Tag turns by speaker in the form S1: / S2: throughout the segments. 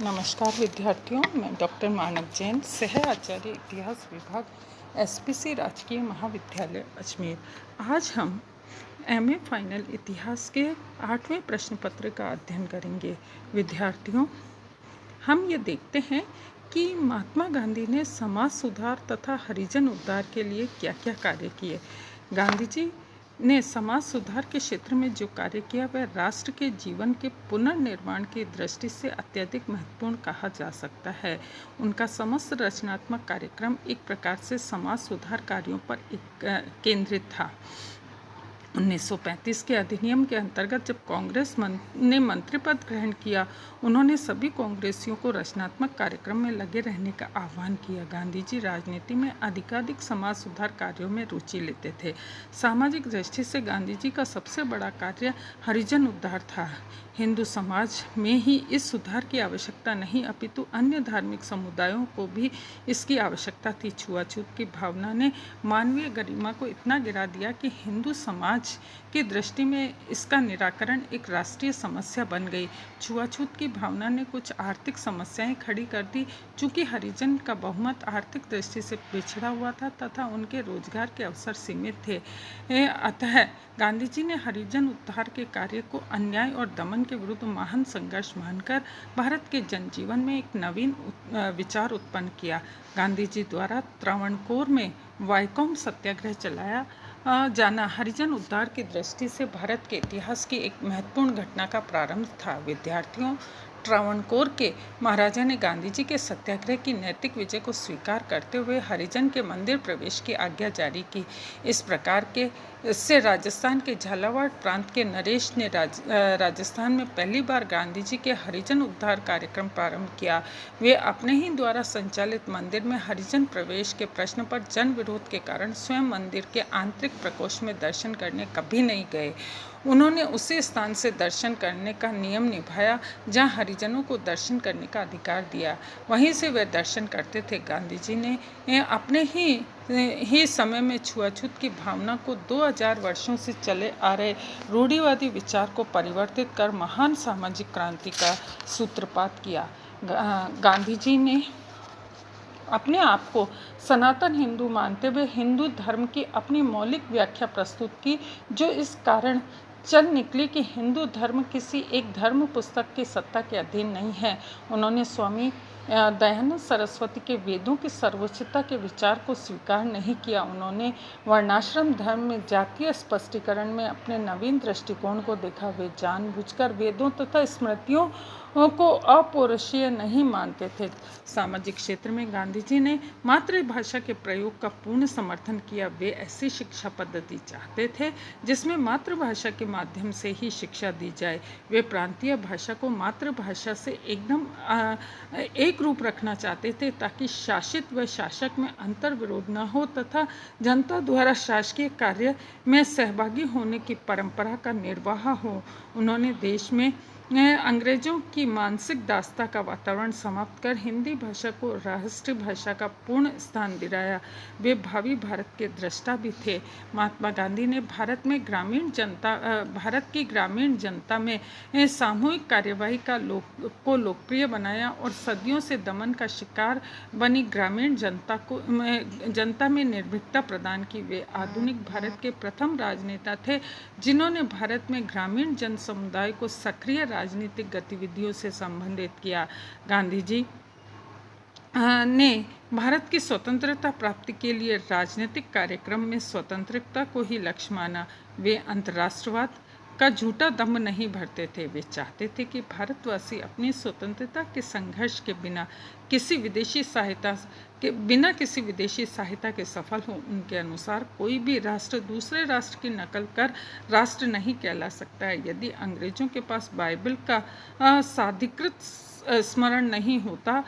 S1: नमस्कार विद्यार्थियों, मैं डॉक्टर मानव जैन, सह आचार्य इतिहास विभाग एसपीसी राजकीय महाविद्यालय अजमेर। आज हम एमए फाइनल इतिहास के 8वें प्रश्न पत्र का अध्ययन करेंगे। विद्यार्थियों, हम ये देखते हैं कि महात्मा गांधी ने समाज सुधार तथा हरिजन उद्धार के लिए क्या क्या कार्य किए। गांधी जी ने समाज सुधार के क्षेत्र में जो कार्य किया वह राष्ट्र के जीवन के पुनर्निर्माण की दृष्टि से अत्यधिक महत्वपूर्ण कहा जा सकता है। उनका समस्त रचनात्मक कार्यक्रम एक प्रकार से समाज सुधार कार्यों पर केंद्रित था। 1935 के अधिनियम के अंतर्गत जब कांग्रेस ने मंत्री पद ग्रहण किया, उन्होंने सभी कांग्रेसियों को रचनात्मक कार्यक्रम में लगे रहने का आह्वान किया। गांधी जी राजनीति में अधिकाधिक समाज सुधार कार्यों में रुचि लेते थे। सामाजिक दृष्टि से गांधी जी का सबसे बड़ा कार्य हरिजन उद्धार था। हिंदू समाज में ही इस सुधार की आवश्यकता नहीं, अपितु अन्य धार्मिक समुदायों को भी इसकी आवश्यकता थी। छुआछूत की भावना ने मानवीय गरिमा को इतना गिरा दिया कि हिंदू समाज की दृष्टि में इसका निराकरण एक राष्ट्रीय समस्या बन गई। छुआछूत की भावना ने कुछ आर्थिक समस्याएं खड़ी कर दी। चूंकि हरिजन का बहुमत आर्थिक दृष्टि से पिछड़ा हुआ था तथा उनके रोजगार के अवसर सीमित थे, अतः गांधी जी ने हरिजन उद्धार के कार्य को अन्याय और दमन के विरुद्ध महान संघर्ष मानकर भारत के जनजीवन में एक नवीन विचार उत्पन्न किया। गांधी जी द्वारा त्रावणकोर में वाइकोम सत्याग्रह चलाया जाना हरिजन उद्धार की दृष्टि से भारत के इतिहास की एक महत्वपूर्ण घटना का प्रारंभ था। विद्यार्थियों, त्रावणकोर के महाराजा ने गांधी जी के सत्याग्रह की नैतिक विजय को स्वीकार करते हुए हरिजन के मंदिर प्रवेश की आज्ञा जारी की। इस प्रकार के इससे राजस्थान के झालावाड़ प्रांत के नरेश ने राजस्थान में पहली बार गांधी जी के हरिजन उद्धार कार्यक्रम प्रारंभ किया। वे अपने ही द्वारा संचालित मंदिर में हरिजन प्रवेश के प्रश्न पर जन विरोध के कारण स्वयं मंदिर के आंतरिक प्रकोष्ठ में दर्शन करने कभी नहीं गए। उन्होंने उसी स्थान से दर्शन करने का नियम निभाया जहां हरिजनों को दर्शन करने का अधिकार दिया। वहीं से वे दर्शन करते थे। गांधी जी ने अपने ही समय में छुआछूत की भावना को 2000 वर्षों से चले आ रहे रूढ़िवादी विचार को परिवर्तित कर महान सामाजिक क्रांति का सूत्रपात किया। गांधी जी ने अपने आप को सनातन हिंदू मानते हुए हिंदू धर्म की अपनी मौलिक व्याख्या प्रस्तुत की, जो इस कारण चल निकली कि हिंदू धर्म किसी एक धर्म पुस्तक की सत्ता के अधीन नहीं है। उन्होंने स्वामी दयानंद सरस्वती के वेदों की सर्वोच्चता के विचार को स्वीकार नहीं किया। उन्होंने वर्णाश्रम धर्म में जातीय स्पष्टीकरण में अपने नवीन दृष्टिकोण को देखा। वे जानबूझकर वेदों तथा स्मृतियों को अपौरुषीय नहीं मानते थे। सामाजिक क्षेत्र में गांधी जी ने मातृभाषा के प्रयोग का पूर्ण समर्थन किया। वे ऐसी शिक्षा पद्धति चाहते थे जिसमें मातृभाषा के माध्यम से ही शिक्षा दी जाए। वे प्रांतीय भाषा को मातृभाषा से एकदम एक रूप रखना चाहते थे ताकि शासित व शासक में अंतर विरोध न हो तथा जनता द्वारा शासकीय कार्य में सहभागी होने की परंपरा का निर्वाह हो। उन्होंने देश में अंग्रेजों की मानसिक दास्ता का वातावरण समाप्त कर हिंदी भाषा को राष्ट्रीय भाषा का पूर्ण स्थान दिलाया। वे भावी भारत के दृष्टा भी थे। महात्मा गांधी ने भारत की ग्रामीण जनता में सामूहिक कार्यवाही को लोकप्रिय बनाया और सदियों से दमन का शिकार बनी ग्रामीण जनता में निर्भीकता प्रदान की। वे आधुनिक भारत के प्रथम राजनेता थे जिन्होंने भारत में ग्रामीण जन समुदाय को सक्रिय राजनीतिक गतिविधियों से संबंधित किया। गांधी जी ने भारत की स्वतंत्रता प्राप्ति के लिए राजनीतिक कार्यक्रम में स्वतंत्रता को ही लक्ष्य माना। वे अंतर्राष्ट्रवाद का झूठा दम्भ नहीं भरते थे। वे चाहते थे कि भारतवासी अपनी स्वतंत्रता के संघर्ष के बिना किसी विदेशी सहायता के सफल हो। उनके अनुसार कोई भी राष्ट्र दूसरे राष्ट्र की नकल कर राष्ट्र नहीं कहला सकता है। यदि अंग्रेजों के पास बाइबल का साधिकृत स्मरण नहीं होता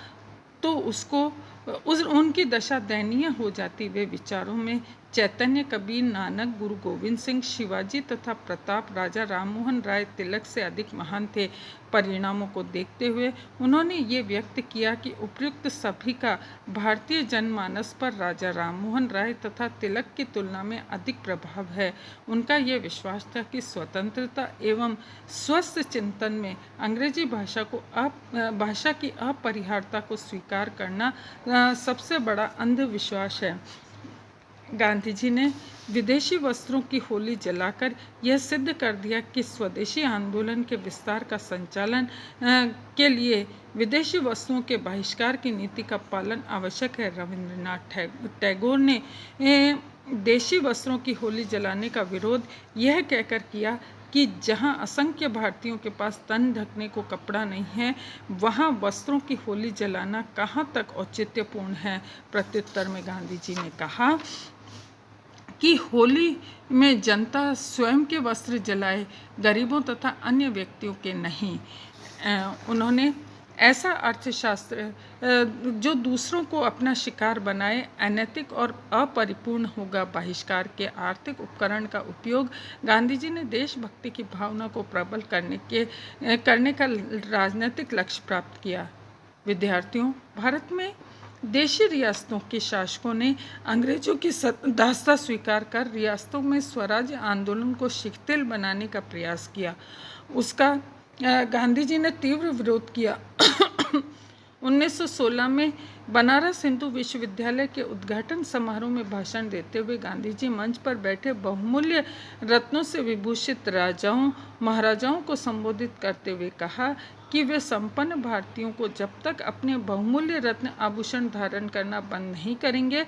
S1: तो उसको उनकी दशा दयनीय हो जाती। वे विचारों में चैतन्य, कबीर, नानक, गुरु गोविंद सिंह, शिवाजी तथा प्रताप, राजा राममोहन राय, तिलक से अधिक महान थे। परिणामों को देखते हुए उन्होंने ये व्यक्त किया कि उपर्युक्त सभी का भारतीय जनमानस पर राजा राममोहन राय तथा तिलक की तुलना में अधिक प्रभाव है। उनका ये विश्वास था कि स्वतंत्रता एवं स्वस्थ चिंतन में अंग्रेजी भाषा की अपरिहार्यता को स्वीकार करना सबसे बड़ा अंधविश्वास है। गांधी जी ने विदेशी वस्त्रों की होली जलाकर यह सिद्ध कर दिया कि स्वदेशी आंदोलन के विस्तार का संचालन के लिए विदेशी वस्तुओं के बहिष्कार की नीति का पालन आवश्यक है। रविंद्रनाथ टैगोर ने देशी वस्त्रों की होली जलाने का विरोध यह कहकर किया कि जहां असंख्य भारतीयों के पास तन ढकने को कपड़ा नहीं है, वहां वस्त्रों की होली जलाना कहां तक औचित्यपूर्ण है। प्रत्युत्तर में गांधी जी ने कहा कि होली में जनता स्वयं के वस्त्र जलाए, गरीबों तथा अन्य व्यक्तियों के नहीं। उन्होंने ऐसा अर्थशास्त्र जो दूसरों को अपना शिकार बनाए अनैतिक और अपरिपूर्ण होगा। बहिष्कार के आर्थिक उपकरण का उपयोग गांधी जी ने देशभक्ति की भावना को प्रबल करने का राजनीतिक लक्ष्य प्राप्त किया। विद्यार्थियों, भारत में देशी रियासतों के शासकों ने अंग्रेजों की दासता स्वीकार कर रियासतों में स्वराज्य आंदोलन को शिथिल बनाने का प्रयास किया। उसका गांधी जी ने तीव्र विरोध किया। 1916 में बनारस हिंदू विश्वविद्यालय के उद्घाटन समारोह में भाषण देते हुए गांधी जी मंच पर बैठे बहुमूल्य रत्नों से विभूषित राजाओं महाराजाओं को संबोधित करते हुए कहा कि वे संपन्न भारतीयों को जब तक अपने बहुमूल्य रत्न आभूषण धारण करना बंद नहीं करेंगे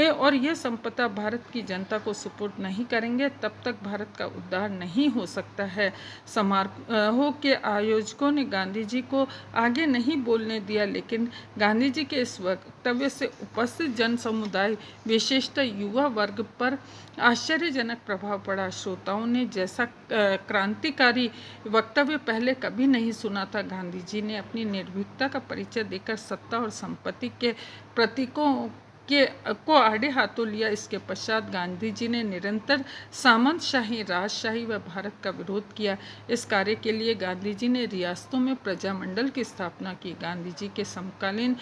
S1: और यह संपदा भारत की जनता को सुपुर्द नहीं करेंगे, तब तक भारत का उद्धार नहीं हो सकता है। समारोह के आयोजकों ने गांधी जी को आगे नहीं बोलने दिया, लेकिन गांधी जी के इस वक्तव्य से उपस्थित जन समुदाय, विशेषतः युवा वर्ग पर आश्चर्यजनक प्रभाव पड़ा। श्रोताओं ने जैसा क्रांतिकारी वक्तव्य पहले कभी नहीं सुना था। गांधी जी ने अपनी निर्भीकता का परिचय देकर सत्ता और संपत्ति के प्रतीकों को आड़े हाथों लिया। इसके पश्चात गांधी जी ने निरंतर सामंतशाही, राजशाही व भारत का विरोध किया। इस कार्य के लिए गांधी जी ने रियासतों में प्रजामंडल की स्थापना की। गांधी जी के समकालीन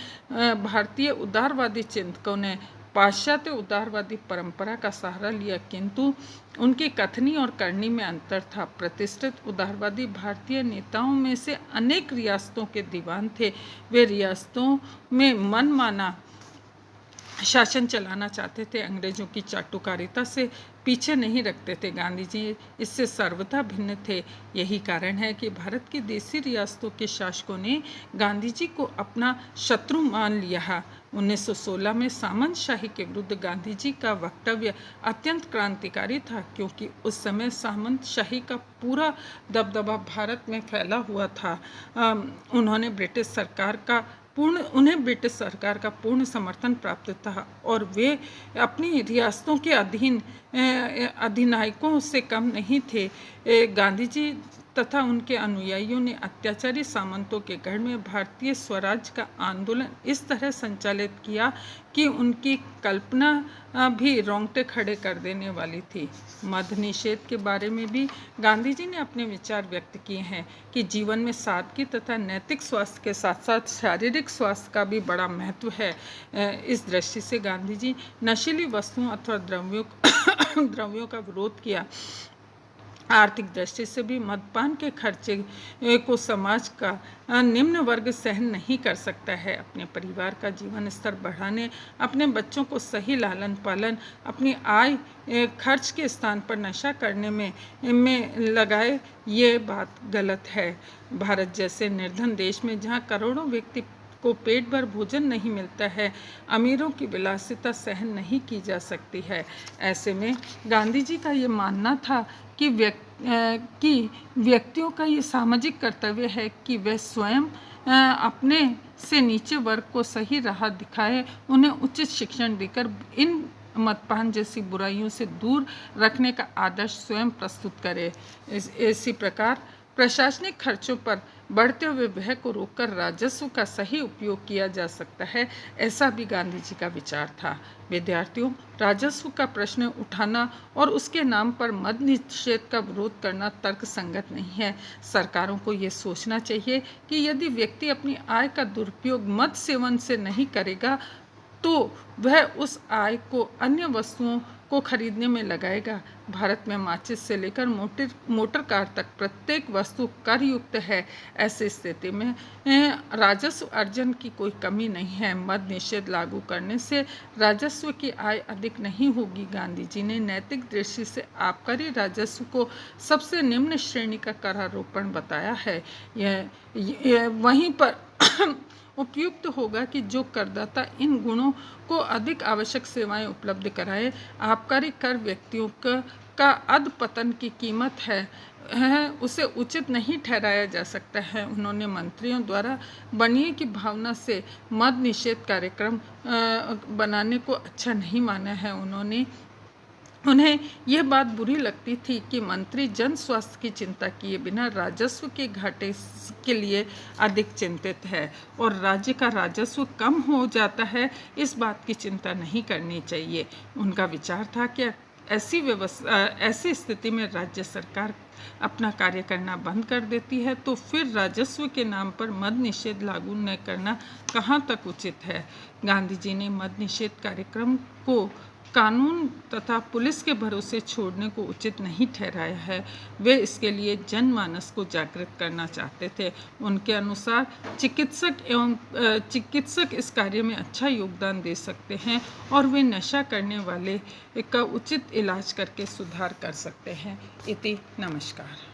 S1: भारतीय उदारवादी चिंतकों ने पाश्चात्य उदारवादी परंपरा का सहारा लिया, किंतु उनकी कथनी और करनी में अंतर था। प्रतिष्ठित उदारवादी भारतीय नेताओं में से अनेक रियासतों के दीवान थे। वे रियासतों में मनमाना शासन चलाना चाहते थे, अंग्रेजों की चाटुकारिता से पीछे नहीं रखते थे। गांधी जी इससे सर्वथा भिन्न थे। यही कारण है कि भारत की देशी रियासतों के शासकों ने गांधी जी को अपना शत्रु मान लिया। 1916 में सामंतशाही के विरुद्ध गांधी जी का वक्तव्य अत्यंत क्रांतिकारी था, क्योंकि उस समय सामंतशाही का पूरा दबदबा भारत में फैला हुआ था। उन्हें ब्रिटिश सरकार का पूर्ण समर्थन प्राप्त था और वे अपनी रियासतों के अधिनायकों से कम नहीं थे। गांधी जी तथा उनके अनुयायियों ने अत्याचारी सामंतों के गढ़ में भारतीय स्वराज का आंदोलन इस तरह संचालित किया कि उनकी कल्पना भी रोंगटे खड़े कर देने वाली थी। मद्य निषेध के बारे में भी गांधी जी ने अपने विचार व्यक्त किए हैं कि जीवन में सादगी तथा नैतिक स्वास्थ्य के साथ साथ शारीरिक स्वास्थ्य का भी बड़ा महत्व है। इस दृष्टि से गांधी जी नशीली वस्तुओं अथवा द्रव्यों का विरोध किया। आर्थिक दृष्टि से भी मद्यपान के खर्चे को समाज का निम्न वर्ग सहन नहीं कर सकता है। अपने परिवार का जीवन स्तर बढ़ाने, अपने बच्चों को सही लालन पालन, अपनी आय खर्च के स्थान पर नशा करने में लगाए, ये बात गलत है। भारत जैसे निर्धन देश में जहाँ करोड़ों व्यक्ति को पेट भर भोजन नहीं मिलता है, अमीरों की विलासिता सहन नहीं की जा सकती है। ऐसे में गांधी जी का ये मानना था कि व्यक्तियों का ये सामाजिक कर्तव्य है कि वे स्वयं अपने से नीचे वर्ग को सही राह दिखाए, उन्हें उचित शिक्षण देकर इन मद्यपान जैसी बुराइयों से दूर रखने का आदर्श स्वयं प्रस्तुत करे। इसी प्रकार प्रशासनिक खर्चों पर बढ़ते हुए व्यय को रोककर राजस्व का सही उपयोग किया जा सकता है, ऐसा भी गांधी जी का विचार था। विद्यार्थियों, राजस्व का प्रश्न उठाना और उसके नाम पर मद निषेध का विरोध करना तर्कसंगत नहीं है। सरकारों को ये सोचना चाहिए कि यदि व्यक्ति अपनी आय का दुरुपयोग मद सेवन से नहीं करेगा तो वह उस आय को अन्य वस्तुओं को खरीदने में लगाएगा। भारत में माचिस से लेकर मोटर कार तक प्रत्येक वस्तु कर युक्त है। ऐसी स्थिति में राजस्व अर्जन की कोई कमी नहीं है। मद निषेध लागू करने से राजस्व की आय अधिक नहीं होगी। गांधी जी ने नैतिक दृष्टि से आबकारी राजस्व को सबसे निम्न श्रेणी का करारोपण बताया है। यह वहीं पर उपयुक्त होगा कि जो करदाता इन गुणों को अधिक आवश्यक सेवाएं उपलब्ध कराए। आबकारी कर व्यक्तियों का अधपतन की कीमत है उसे उचित नहीं ठहराया जा सकता है। उन्होंने मंत्रियों द्वारा बनिए की भावना से मद निषेध कार्यक्रम बनाने को अच्छा नहीं माना है। उन्हें यह बात बुरी लगती थी कि मंत्री जन स्वास्थ्य की चिंता किए बिना राजस्व के घाटे के लिए अधिक चिंतित है और राज्य का राजस्व कम हो जाता है, इस बात की चिंता नहीं करनी चाहिए। उनका विचार था कि ऐसी स्थिति में राज्य सरकार अपना कार्य करना बंद कर देती है तो फिर राजस्व के नाम पर मद निषेध लागू न करना कहाँ तक उचित है। गांधी जी ने मद निषेध कार्यक्रम को कानून तथा पुलिस के भरोसे छोड़ने को उचित नहीं ठहराया है। वे इसके लिए जनमानस को जागृत करना चाहते थे। उनके अनुसार चिकित्सक इस कार्य में अच्छा योगदान दे सकते हैं और वे नशा करने वाले का उचित इलाज करके सुधार कर सकते हैं। इति नमस्कार।